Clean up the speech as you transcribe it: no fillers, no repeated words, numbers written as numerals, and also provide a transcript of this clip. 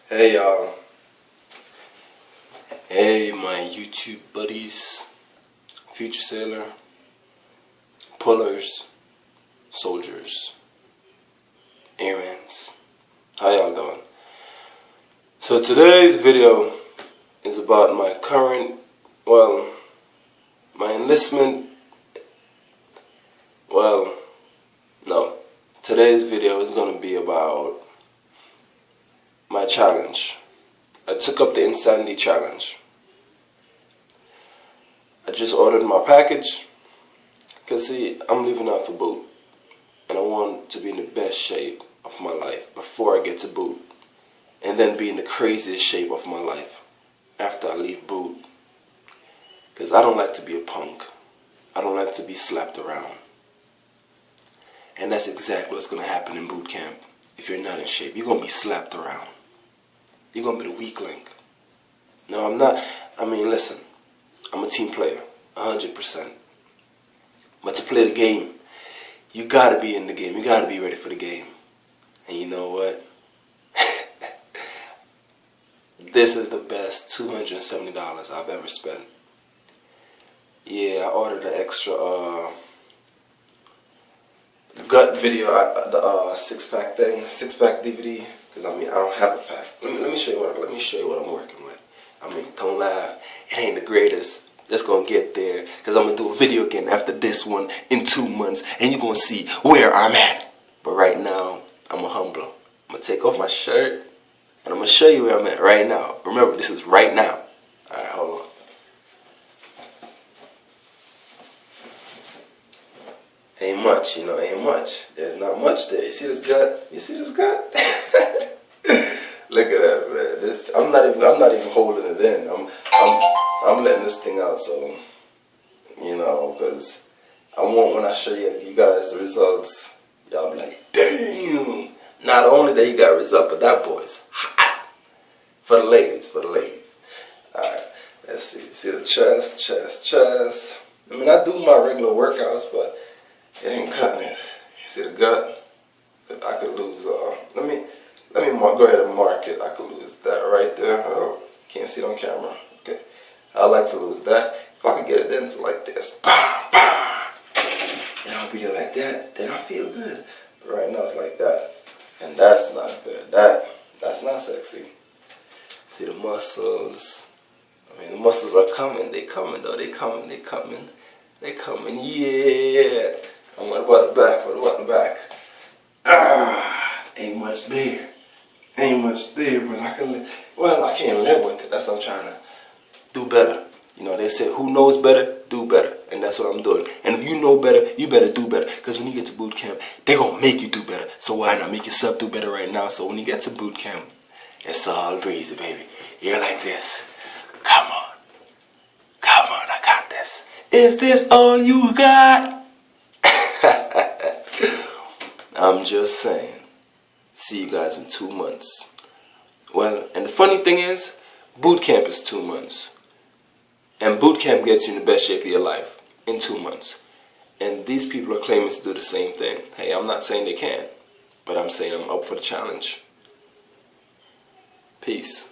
Hey y'all. Hey my YouTube buddies, future sailor, pullers, soldiers, airmans. How y'all doing? So today's video is about my current, my enlistment. No. Today's video is going to be about my challenge. I took up the Insanity Challenge. I just ordered my package. Cause see, I'm leaving out for boot. And I want to be in the best shape of my life before I get to boot. And then be in the craziest shape of my life after I leave boot. Cause I don't like to be a punk. I don't like to be slapped around. And that's exactly what's going to happen in boot camp. If you're not in shape, you're going to be slapped around. You're going to be the weak link. No, I'm not. I mean, listen. I'm a team player. 100%. But to play the game, you got to be in the game. You got to be ready for the game. And you know what? This is the best $270 I've ever spent. Yeah, I ordered an extra gut video, the six-pack thing, six-pack DVD. Because I mean, I don't have a pack. Let me show you what I'm working with. I mean, don't laugh. It ain't the greatest. Just gonna get there. Because I'm gonna do a video again after this one in 2 months, and you're gonna see where I'm at. But right now, I'm a humbler. I'm gonna take off my shirt, and I'm gonna show you where I'm at right now. Remember, this is right now. All right, hold on. Ain't much, you know, ain't much. There's not much there. You see this gut? You see this gut? Look at that, man. This I'm not even holding it in. I'm letting this thing out, so you know, because I want, when I show you guys the results, y'all be like, damn. Not only that he got a result, but that boy's hot. For the ladies, Alright, let's see. See the chest. I mean, I do my regular workouts, but it ain't cutting it. You see the gut? I could lose. Let me go ahead and mark it. I could lose that right there. Oh, can't see it on camera. Okay, I like to lose that. If I could get it then to like this, bah, bah, and I'll be like that, then I feel good. But right now it's like that, and that's not good. That's not sexy. See the muscles? I mean, the muscles are coming. They coming though. They coming. Yeah. And what about the back? Ain't much there. But I can't live with it. That's what I'm trying to do better. You know, they say who knows better, do better. And that's what I'm doing. And if you know better, you better do better. Because when you get to boot camp, they're going to make you do better. So why not make yourself do better right now? So when you get to boot camp, it's all breezy, baby. You're like this. Come on, I got this. Is this all you got? I'm just saying. See you guys in 2 months. Well, and the funny thing is, boot camp is 2 months. And boot camp gets you in the best shape of your life in 2 months. And these people are claiming to do the same thing. Hey, I'm not saying they can't, but I'm saying I'm up for the challenge. Peace.